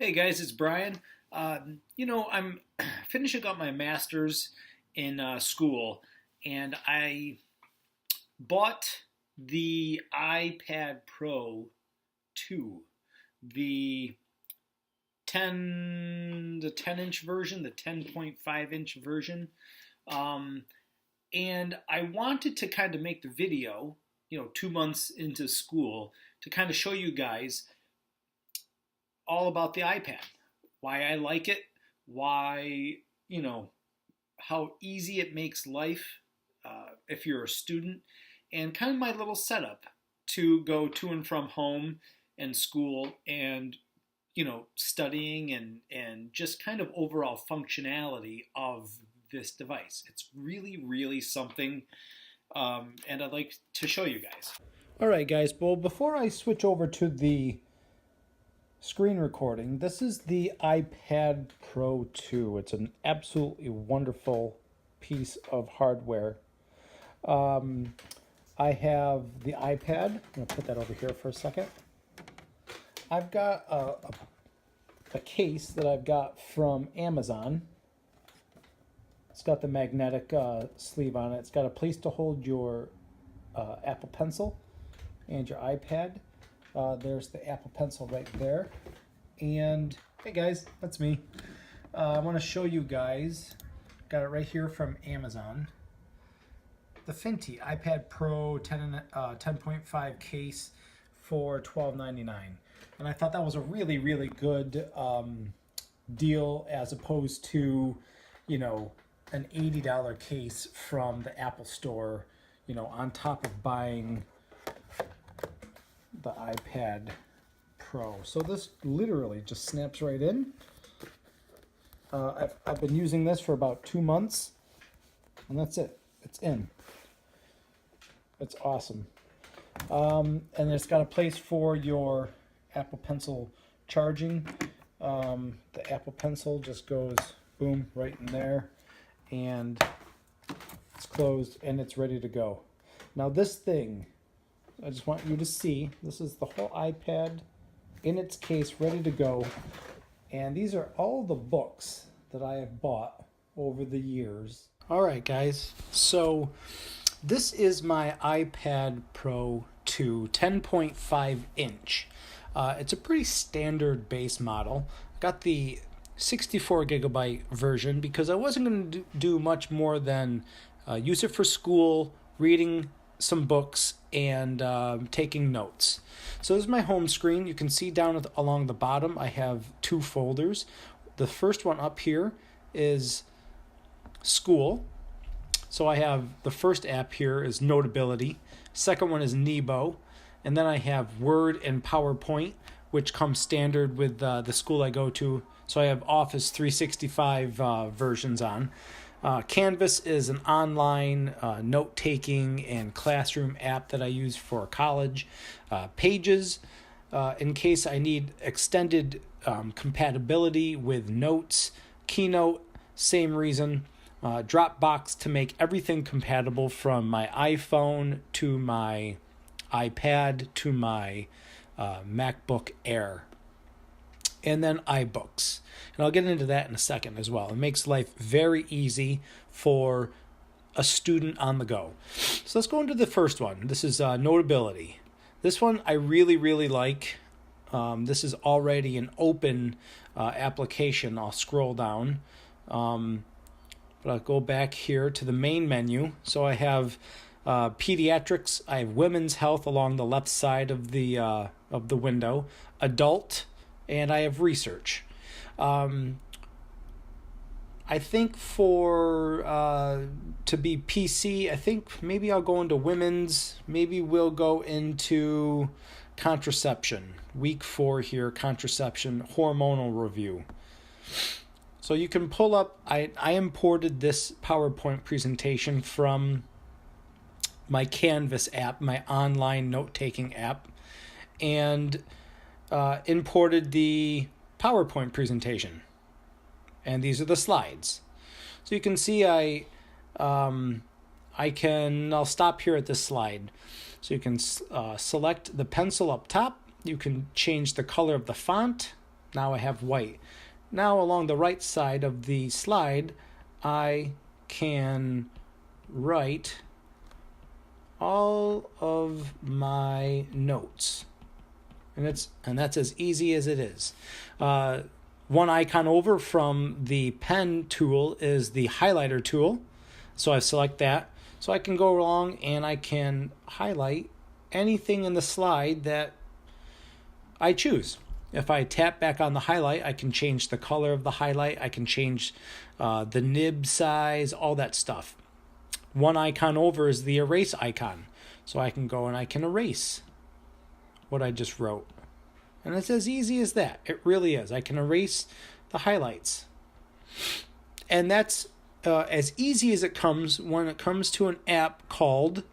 Hey guys, it's Brian. I'm finishing up my master's in school, and I bought the iPad Pro 2, the 10-inch version, the 10.5-inch version. Um, and I wanted to kind of make the video, 2 months into school, to kind of show you guys all about the iPad, why I like it, why, how easy it makes life if you're a student, and kind of my little setup to go to and from home and school and, studying and just kind of overall functionality of this device. It's really, really something, and I'd like to show you guys. All right, guys. Well, before I switch over to the screen recording, this is the iPad Pro 2. It's an absolutely wonderful piece of hardware. I have the iPad. I'm going to put that over here for a second. I've got a case that I've got from Amazon. It's got the magnetic sleeve on it. It's got a place to hold your Apple Pencil and your iPad. There's the Apple Pencil right there. And hey guys, that's me. I want to show you guys, got it right here from Amazon, the Finty iPad Pro 10.5 case for $12.99. And I thought that was a really, really good deal as opposed to, an $80 case from the Apple Store, on top of buying the iPad Pro. So this literally just snaps right in. I've been using this for about 2 months, and that's it. It's in. It's awesome. And it's got a place for your Apple Pencil charging. The Apple Pencil just goes boom right in there, and it's closed and it's ready to go. Now this thing, I just want you to see, this is the whole iPad in its case, ready to go. And these are all the books that I have bought over the years. All right, guys. So this is my iPad Pro 2 10.5 inch. It's a pretty standard base model. I got the 64 gigabyte version because I wasn't going to do much more than use it for school, reading some books, and taking notes. So this is my home screen. You can see down along the bottom I have 2 folders. The first one up here is school. So I have the first app here is Notability. Second one is Nebo. And then I have Word and PowerPoint, which comes standard with the school I go to. So I have Office 365 versions on. Canvas is an online note-taking and classroom app that I use for college. Pages, in case I need extended compatibility with Notes. Keynote, same reason. Dropbox to make everything compatible from my iPhone to my iPad to my MacBook Air. And then iBooks. And I'll get into that in a second as well. It makes life very easy for a student on the go. So let's go into the first one. This is Notability. This one I really, really like. This is already an open application. I'll scroll down. But I'll go back here to the main menu. So I have pediatrics. I have women's health along the left side of the window. Adult. And I have research. I think for to be PC, I think maybe I'll go into women's. Maybe we'll go into contraception. Week 4 here, contraception, hormonal review. So you can pull up, I imported this PowerPoint presentation from my Canvas app, my online note-taking app, and imported the PowerPoint presentation. And these are the slides. So you can see I'll stop here at this slide. So you can select the pencil up top. You can change the color of the font. Now I have white. Now along the right side of the slide, I can write all of my notes. And that's as easy as it is. One icon over from the pen tool is the highlighter tool. So I select that. So I can go along and I can highlight anything in the slide that I choose. If I tap back on the highlight, I can change the color of the highlight. I can change the nib size, all that stuff. One icon over is the erase icon. So I can go and I can erase what I just wrote. And it's as easy as that. It really is. I can erase the highlights. And that's as easy as it comes when it comes to an app called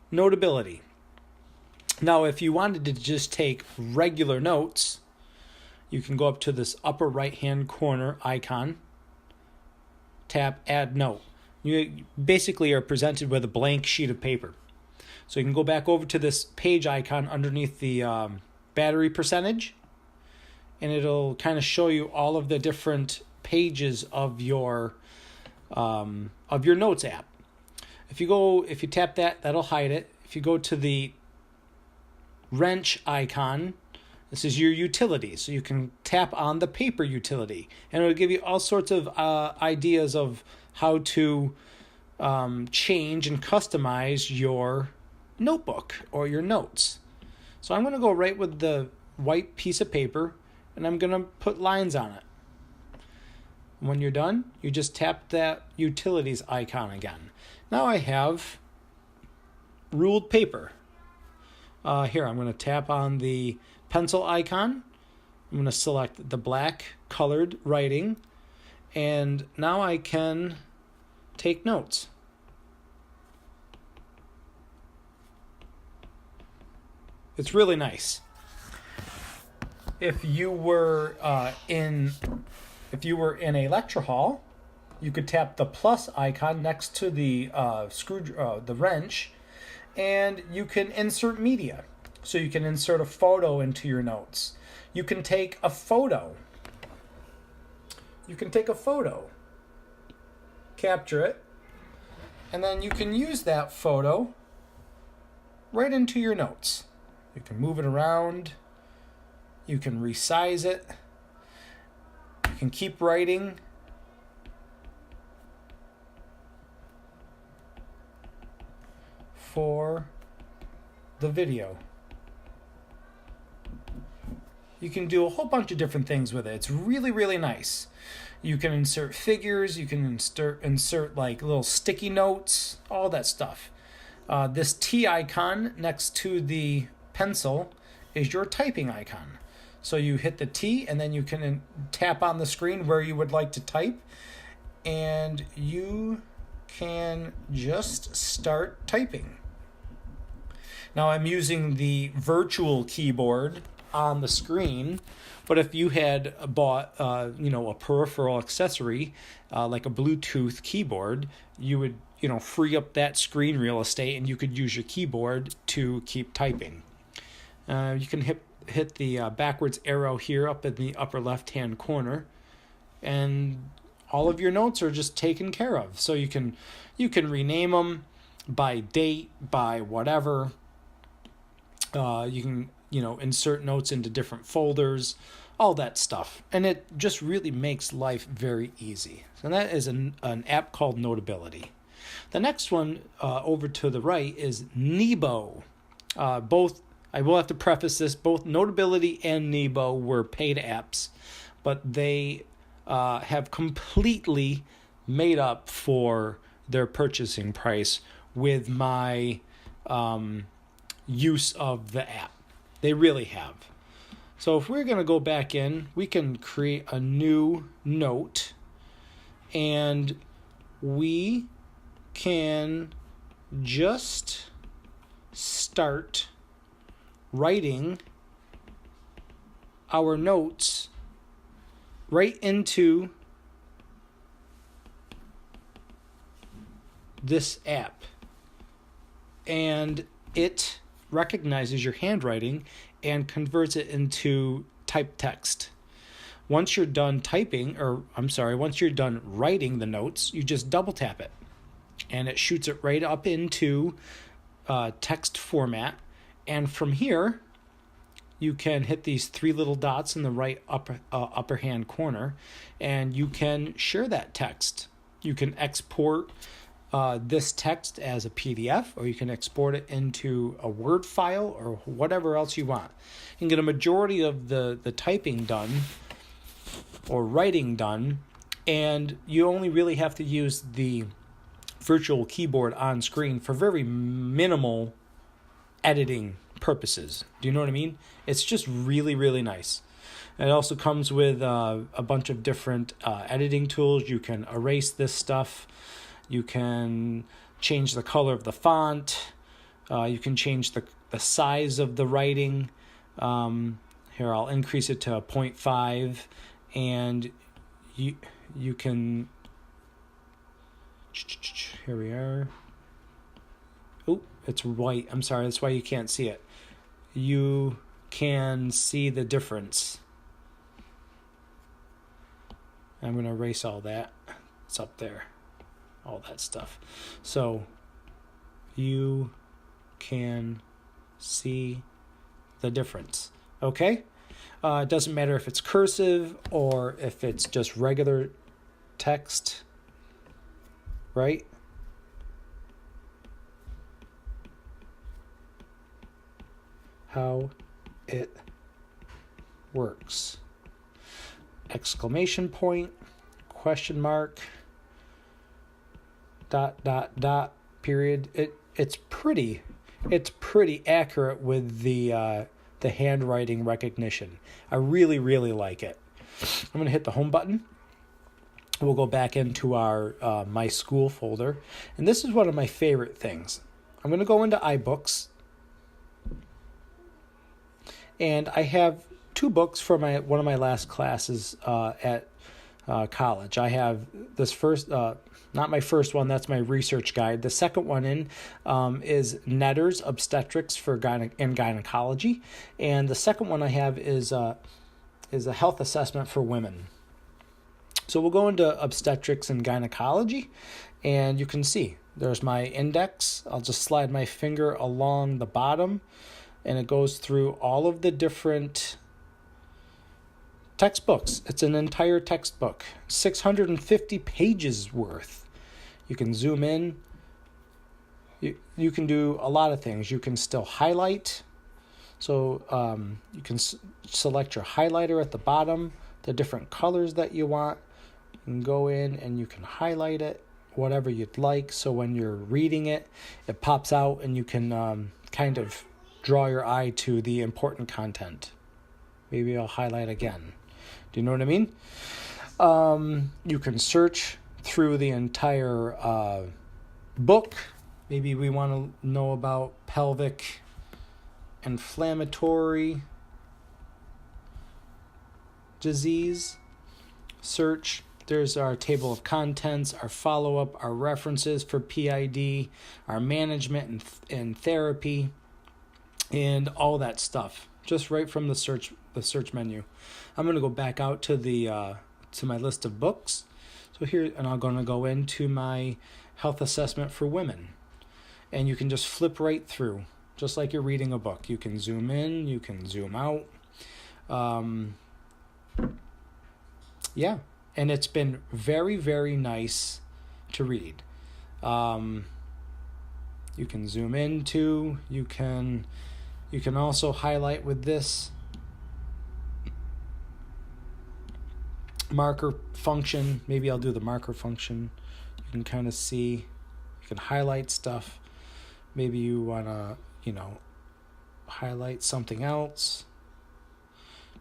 Notability. Now, if you wanted to just take regular notes, you can go up to this upper right-hand corner icon, tap Add Note. You basically are presented with a blank sheet of paper. So you can go back over to this page icon underneath the battery percentage, and it'll kind of show you all of the different pages of your Notes app. If you tap that, that'll hide it. If you go to the wrench icon, this is your utility. So you can tap on the paper utility, and it'll give you all sorts of ideas of how to change and customize your notebook or your notes. So I'm going to go right with the white piece of paper, and I'm going to put lines on it. When you're done, you just tap that utilities icon again. Now I have ruled paper. Here, I'm going to tap on the pencil icon. I'm going to select the black colored writing, and now I can take notes. It's really nice. If you were in a lecture hall, you could tap the plus icon next to the the wrench, and you can insert media. So you can insert a photo into your notes. You can take a photo. Capture it, and then you can use that photo right into your notes. You can move it around. You can resize it. You can keep writing. For the video. You can do a whole bunch of different things with it. It's really, really nice. You can insert figures. You can insert like little sticky notes, all that stuff. This T icon next to the pencil is your typing icon. So you hit the T, and then you can tap on the screen where you would like to type, and you can just start typing. Now I'm using the virtual keyboard on the screen, but if you had bought a peripheral accessory like a Bluetooth keyboard, you would free up that screen real estate, and you could use your keyboard to keep typing. You can hit the backwards arrow here up in the upper left-hand corner, and all of your notes are just taken care of. So you can rename them by date, by whatever. You can insert notes into different folders, all that stuff, and it just really makes life very easy. So that is an app called Notability. The next one over to the right is Nebo. Both, I will have to preface this, both Notability and Nebo were paid apps, but they have completely made up for their purchasing price with my use of the app. They really have. So if we're going to go back in, we can create a new note, and we can just start writing our notes right into this app, and it recognizes your handwriting and converts it into type text. Once you're done once you're done writing the notes, you just double tap it and it shoots it right up into text format. And from here, you can hit these three little dots in the right upper hand corner, and you can share that text. You can export this text as a PDF, or you can export it into a Word file or whatever else you want. You can get a majority of the typing done or writing done, and you only really have to use the virtual keyboard on screen for very minimal editing purposes. Do you know what I mean? It's just really, really nice. It also comes with a bunch of different editing tools. You can erase this stuff. You can change the color of the font. You can change the size of the writing. Here, I'll increase it to 0.5, and you can. Here we are. Oh, it's white. I'm sorry. That's why you can't see it. You can see the difference. I'm going to erase all that. It's up there. All that stuff. So you can see the difference. Okay? It doesn't matter if it's cursive or if it's just regular text. Right? How it works. Exclamation point, question mark, ... period. It's pretty accurate with the handwriting recognition. I really, really like it. I'm going to hit the home button. We'll go back into our My School folder. And this is one of my favorite things. I'm going to go into iBooks. And I have 2 books for one of my last classes at college. I have this first, not my first one, that's my research guide. The second one is Netter's Obstetrics for and Gynecology. And the second one I have is a health assessment for women. So we'll go into obstetrics and gynecology, and you can see there's my index. I'll just slide my finger along the bottom, and it goes through all of the different textbooks. It's an entire textbook, 650 pages worth. You can zoom in. You can do a lot of things. You can still highlight. So you can select your highlighter at the bottom, the different colors that you want. You can go in and you can highlight it, whatever you'd like. So when you're reading it, it pops out and you can kind of draw your eye to the important content. Maybe I'll highlight again. Do you know what I mean? You can search through the entire book. Maybe we want to know about pelvic inflammatory disease. Search. There's our table of contents, our follow-up, our references for PID, our management and therapy, and all that stuff. Just right from the search menu. I'm going to go back out to to my list of books. So here, and I'm going to go into my health assessment for women. And you can just flip right through, just like you're reading a book. You can zoom in, you can zoom out. Yeah, and it's been very, very nice to read. You can zoom into, you can also highlight with this marker function. Maybe I'll do the marker function. You can kind of see, you can highlight stuff. Maybe you want to, highlight something else.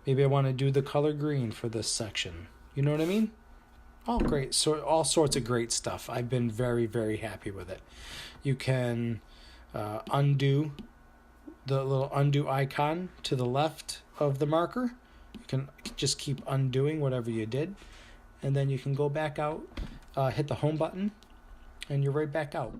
Maybe I want to do the color green for this section. You know what I mean? Oh, great. So all sorts of great stuff. I've been very, very happy with it. You can undo the little undo icon to the left of the marker. You can just keep undoing whatever you did. And then you can go back out, hit the home button, and you're right back out.